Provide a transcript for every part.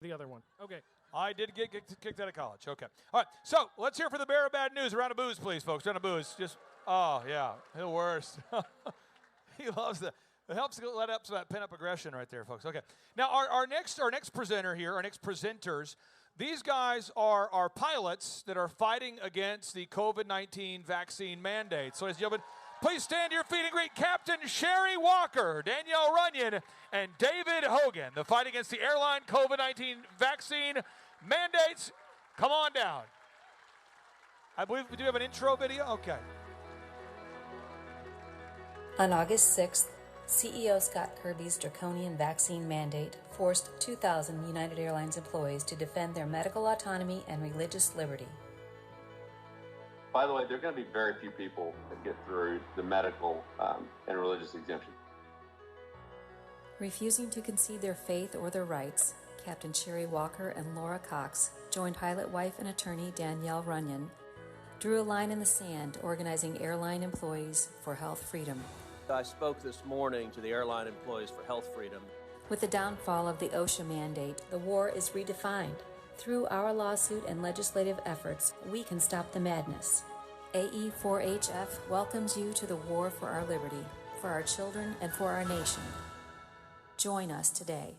The other one. Okay. I did get kicked out of college. Okay. All right. So let's hear for the bearer of bad news. A round of booze, please, folks. Round of booze. Just, oh, yeah. The worst. He loves the. It helps let up some of that pent-up aggression right there, folks. Okay. Now, our next presenter here, our next presenters, these guys are pilots that are fighting against the COVID-19 vaccine mandate. So, ladies and gentlemen, please stand to your feet and greet Captain Sherry Walker, Danielle Runyon, and David Hogan. The fight against the airline COVID-19 vaccine mandates. Come on down. I believe we do have an intro video. Okay. On August 6th, CEO Scott Kirby's draconian vaccine mandate forced 2,000 United Airlines employees to defend their medical autonomy and religious liberty. By the way, there are going to be very few people that get through the medical and religious exemption. Refusing to concede their faith or their rights, Captain Sherry Walker and Laura Cox joined pilot wife and attorney Danielle Runyon, drew a line in the sand organizing airline employees for health freedom. I spoke this morning to the airline employees for health freedom. With the downfall of the OSHA mandate, the war is redefined. Through our lawsuit and legislative efforts, we can stop the madness. AE4HF welcomes you to the war for our liberty, for our children, and for our nation. Join us today.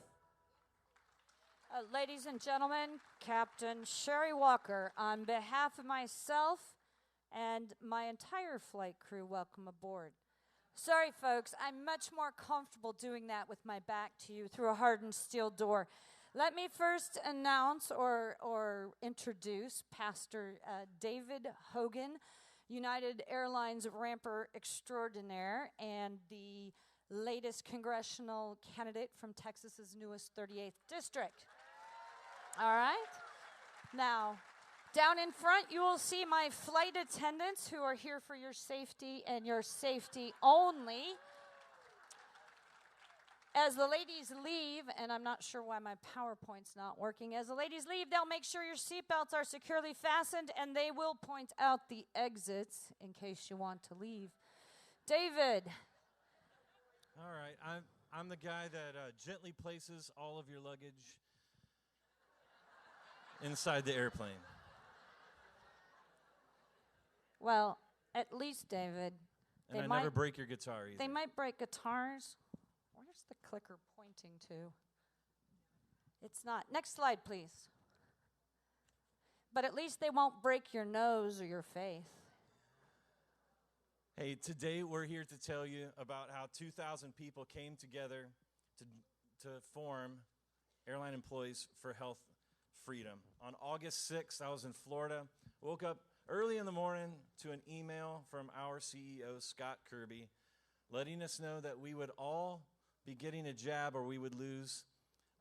Ladies and gentlemen, Captain Sherry Walker, on behalf of myself and my entire flight crew, welcome aboard. Sorry, folks, I'm much more comfortable doing that with my back to you through a hardened steel door. Let me first announce or introduce Pastor David Hogan, United Airlines ramper extraordinaire and the latest congressional candidate from Texas's newest 38th district. All right? Now, down in front, you will see my flight attendants who are here for your safety and your safety only. As the ladies leave, and I'm not sure why my PowerPoint's not working, as the ladies leave, they'll make sure your seatbelts are securely fastened, and they will point out the exits in case you want to leave. David. All right, I'm the guy that gently places all of your luggage inside the airplane. Well, at least, David, And I never break your guitar either. They might break guitars. Where's the clicker pointing to? It's not. Next slide, please. But at least they won't break your nose or your faith. Hey, today we're here to tell you about how 2,000 people came together to form Airline Employees for Health Freedom. On August 6th, I was in Florida, woke up early in the morning to an email from our CEO, Scott Kirby, letting us know that we would all be getting a jab or we would lose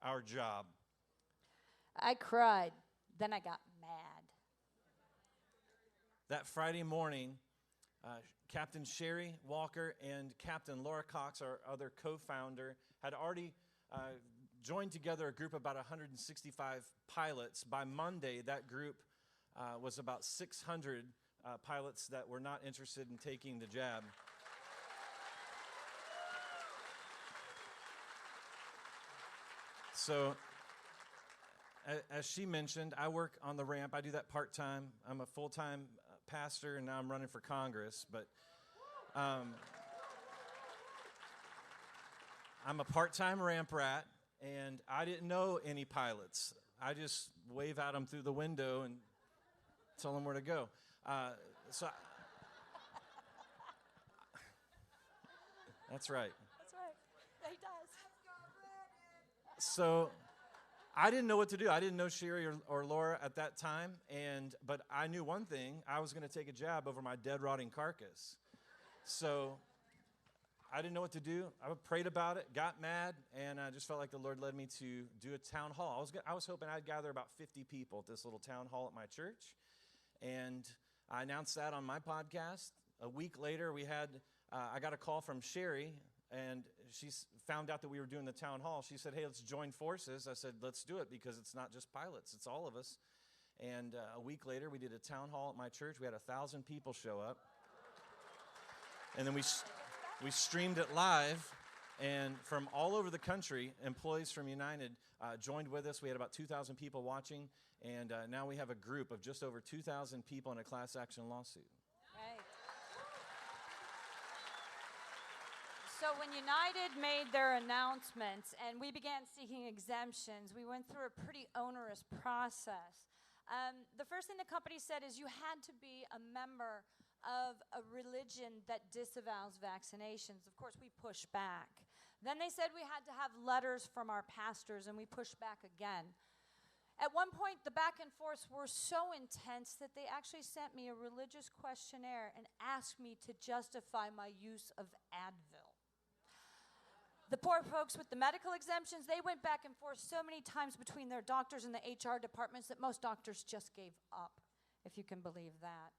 our job. I cried. Then I got mad. That Friday morning, Captain Sherry Walker and Captain Laura Cox, our other co-founder, had already joined together a group of about 165 pilots. By Monday, that group was about 600 pilots that were not interested in taking the jab. So, as she mentioned, I work on the ramp. I do that part-time. I'm a full-time pastor, and now I'm running for Congress. But I'm a part-time ramp rat, and I didn't know any pilots. I just wave at them through the window and tell them where to go. That's right. That's right. He does. So I didn't know what to do. I didn't know Sherry or Laura at that time, but I knew one thing. I was going to take a jab over my dead, rotting carcass. So I didn't know what to do. I prayed about it, got mad, and I just felt like the Lord led me to do a town hall. I was hoping I'd gather about 50 people at this little town hall at my church, and I announced that on my podcast. A week later, I got a call from Sherry, and she found out that we were doing the town hall. She said, hey, let's join forces. I said, let's do it, because it's not just pilots, it's all of us. And a week later, we did a town hall at my church. We had 1,000 people show up. And then we streamed it live And from all over the country, employees from United joined with us. We had about 2,000 people watching, and now we have a group of just over 2,000 people in a class action lawsuit. Right. So when United made their announcements and we began seeking exemptions, we went through a pretty onerous process. The first thing the company said is you had to be a member of a religion that disavows vaccinations. Of course, we pushed back. Then they said we had to have letters from our pastors, and we pushed back again. At one point, the back and forths were so intense that they actually sent me a religious questionnaire and asked me to justify my use of Advil. The poor folks with the medical exemptions, they went back and forth so many times between their doctors and the HR departments that most doctors just gave up, if you can believe that.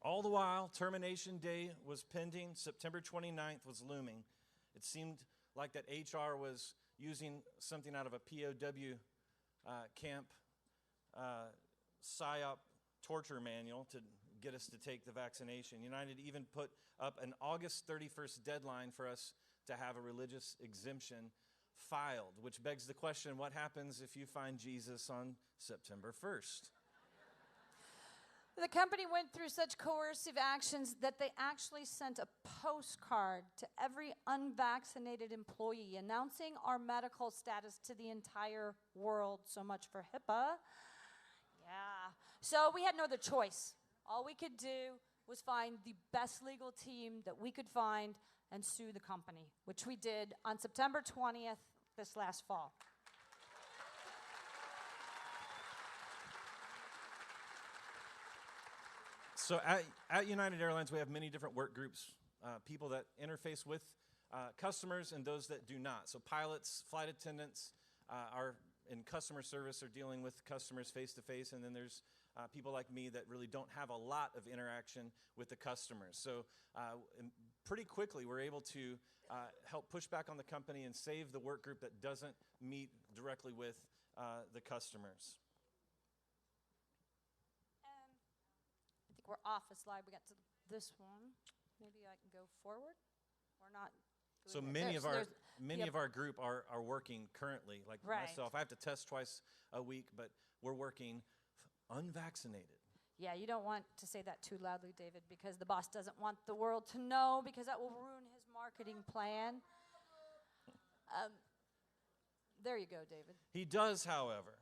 All the while, termination day was pending. September 29th was looming. It seemed like that HR was using something out of a POW camp PSYOP torture manual to get us to take the vaccination. United even put up an August 31st deadline for us to have a religious exemption filed, which begs the question, what happens if you find Jesus on September 1st? The company went through such coercive actions that they actually sent a postcard to every unvaccinated employee announcing our medical status to the entire world. So much for HIPAA. Yeah. So we had no other choice. All we could do was find the best legal team that we could find and sue the company, which we did on September 20th this last fall. So at United Airlines, we have many different work groups, people that interface with customers and those that do not. So pilots, flight attendants are in customer service, are dealing with customers face-to-face, and then there's people like me that really don't have a lot of interaction with the customers. So pretty quickly, we're able to help push back on the company and save the work group that doesn't meet directly with the customers. I think we're off a slide. We got to this one. Maybe I can go forward. We're not. So many of our group are working currently. Like myself, I have to test twice a week, but we're working unvaccinated. Yeah, you don't want to say that too loudly, David, because the boss doesn't want the world to know, because that will ruin his marketing plan. There you go, David. He does, however,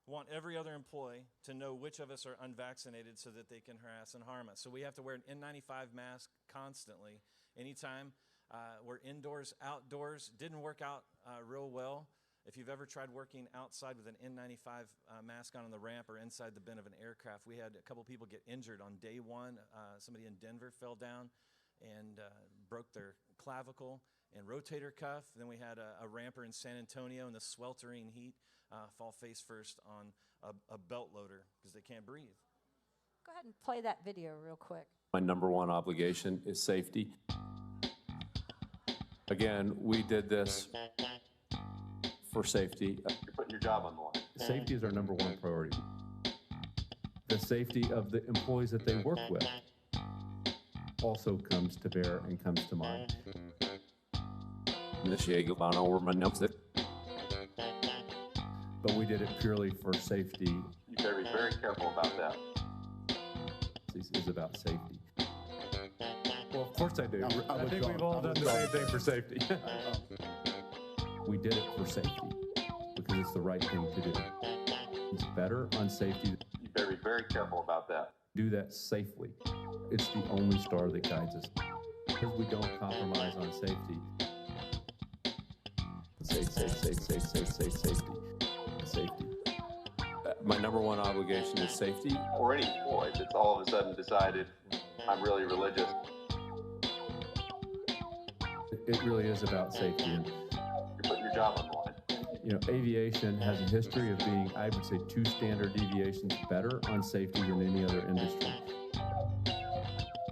want every other employee to know which of us are unvaccinated so that they can harass and harm us. So we have to wear an N95 mask constantly. Anytime we're indoors, outdoors. Didn't work out real well. If you've ever tried working outside with an N95 mask on the ramp or inside the bin of an aircraft, we had a couple people get injured on day one. Somebody in Denver fell down and broke their clavicle and rotator cuff. Then we had a ramper in San Antonio in the sweltering heat fall face first on a belt loader because they can't breathe. Go ahead and play that video real quick. My number one obligation is safety. Again, we did this for safety. You're putting your job on the line. Safety is our number one priority. The safety of the employees that they work with also comes to bear and comes to mind. But we did it purely for safety. You better be very careful about that. This is about safety. Well, of course I do. I think we've all done the same thing for safety. We did it for safety because it's the right thing to do. It's better on safety. You better be very careful about that. Do that safely. It's the only star that guides us. Because we don't compromise on safety. Safety. My number one obligation is safety. Or any employee that's all of a sudden decided, I'm really religious. It really is about safety. And, you're putting your job on the line. You know, aviation has a history of being, I would say, 2 standard deviations better on safety than any other industry.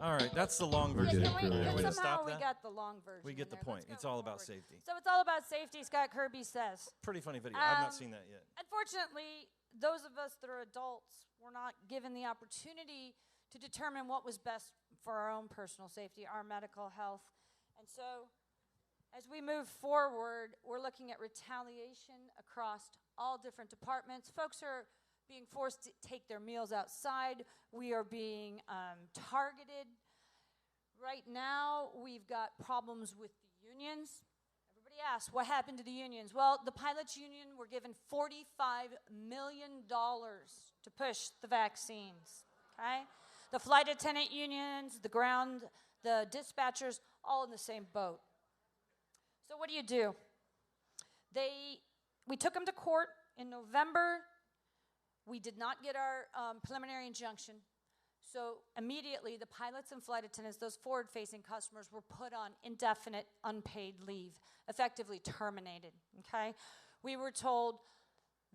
All right, that's the long version. Somehow we got the long version. We get the point. It's all about safety. So it's all about safety, Scott Kirby says. Pretty funny video. I've not seen that yet. Unfortunately, those of us that are adults were not given the opportunity to determine what was best for our own personal safety, our medical health. And so As we move forward, we're looking at retaliation across all different departments. Folks are being forced to take their meals outside. We are being targeted. Right now, we've got problems with the unions. Everybody asks, what happened to the unions? Well, the pilots union were given $45 million to push the vaccines, okay? The flight attendant unions, the dispatchers, all in the same boat. So what do? We took them to court in November. We did not get our preliminary injunction. So immediately, the pilots and flight attendants, those forward-facing customers, were put on indefinite unpaid leave, effectively terminated, okay? We were told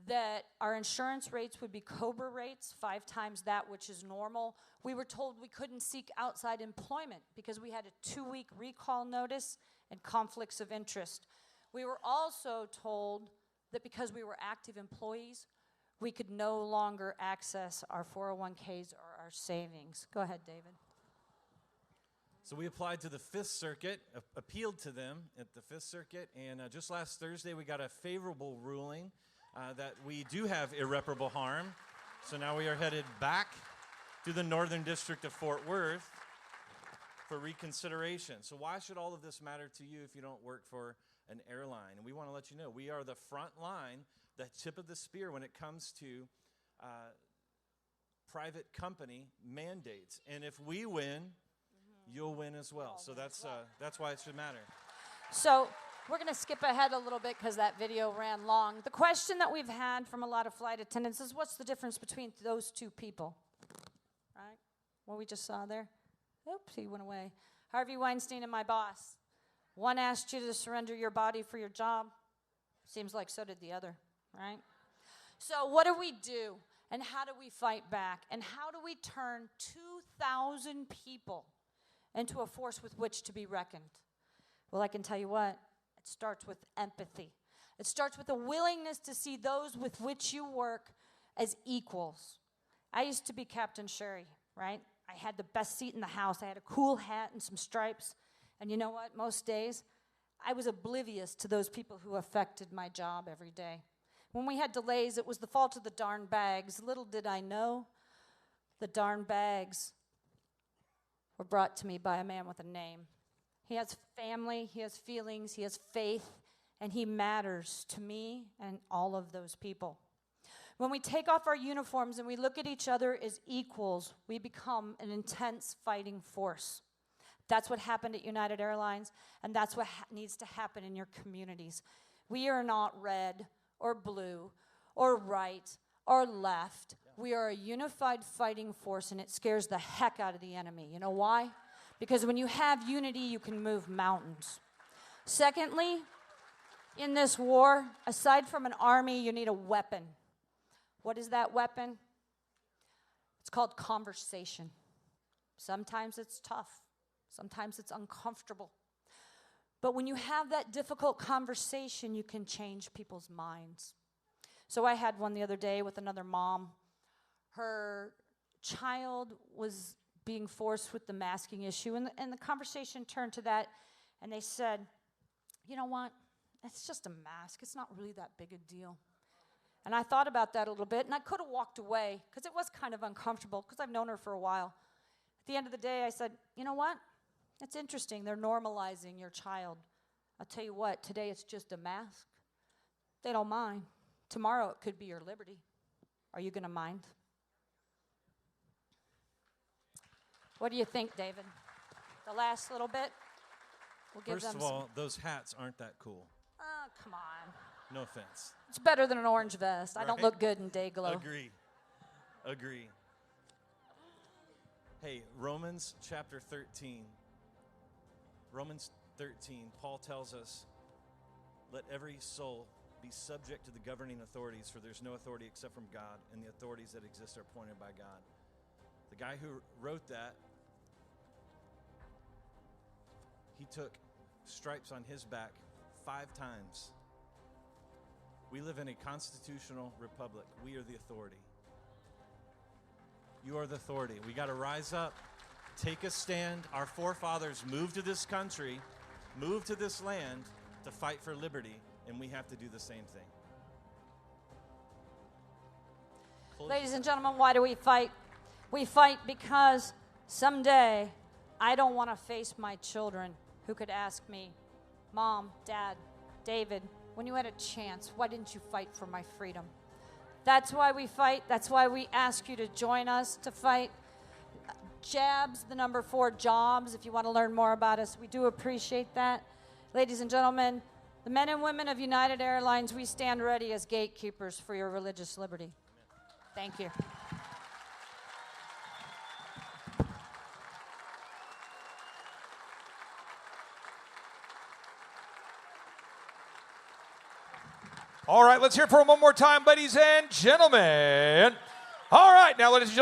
that our insurance rates would be COBRA rates, 5 times that which is normal. We were told we couldn't seek outside employment because we had a 2-week recall notice and conflicts of interest. We were also told that because we were active employees, we could no longer access our 401ks or our savings. Go ahead, David. So we applied to the Fifth Circuit, appealed to them at the Fifth Circuit, and just last Thursday we got a favorable ruling that we do have irreparable harm. So now we are headed back to the Northern District of Fort Worth for reconsideration. So why should all of this matter to you if you don't work for an airline? And we want to let you know, we are the front line, the tip of the spear when it comes to private company mandates. And if we win, you'll win as well. So that's why it should matter. So we're going to skip ahead a little bit because that video ran long. The question that we've had from a lot of flight attendants is, what's the difference between those two people? Right? What we just saw there? Oops, he went away. Harvey Weinstein and my boss. One asked you to surrender your body for your job. Seems like so did the other, right? So what do? And how do we fight back? And how do we turn 2,000 people into a force with which to be reckoned? Well, I can tell you what. It starts with empathy. It starts with a willingness to see those with which you work as equals. I used to be Captain Sherry, right? I had the best seat in the house. I had a cool hat and some stripes. And you know what? Most days, I was oblivious to those people who affected my job every day. When we had delays, it was the fault of the darn bags. Little did I know, the darn bags were brought to me by a man with a name. He has family, he has feelings, he has faith, and he matters to me and all of those people. When we take off our uniforms and we look at each other as equals, we become an intense fighting force. That's what happened at United Airlines, and that's what needs to happen in your communities. We are not red or blue or right or left. We are a unified fighting force, and it scares the heck out of the enemy. You know why? Because when you have unity, you can move mountains. Secondly, in this war, aside from an army, you need a weapon. What is that weapon? It's called conversation. Sometimes it's tough. Sometimes it's uncomfortable. But when you have that difficult conversation, you can change people's minds. So I had one the other day with another mom. Her child was being forced with the masking issue, and the conversation turned to that, and they said, you know what, it's just a mask. It's not really that big a deal. And I thought about that a little bit, and I could have walked away because it was kind of uncomfortable because I've known her for a while. At the end of the day, I said, you know what, it's interesting. They're normalizing your child. I'll tell you what, today it's just a mask. They don't mind. Tomorrow it could be your liberty. Are you going to mind? What do you think, David? The last little bit? We'll give First of all, those hats aren't that cool. Oh, come on. No offense. It's better than an orange vest. I don't look good in day glow. Agree. Hey, Romans chapter 13. Romans 13, Paul tells us, let every soul be subject to the governing authorities, for there's no authority except from God, and the authorities that exist are appointed by God. The guy who wrote that, he took stripes on his back 5 times. We live in a constitutional republic. We are the authority. You are the authority. We got to rise up, take a stand. Our forefathers moved to this country moved to this land to fight for liberty, and we have to do the same thing. Ladies and gentlemen, why do we fight? We fight because someday I don't want to face my children who could ask me, Mom, Dad, David, when you had a chance, why didn't you fight for my freedom? That's why we fight. That's why we ask you to join us to fight. JABS, the number 4 jobs, if you want to learn more about us. We do appreciate that. Ladies and gentlemen, the men and women of United Airlines, we stand ready as gatekeepers for your religious liberty. Thank you. All right, let's hear for him one more time, ladies and gentlemen. All right, now, ladies and gentlemen.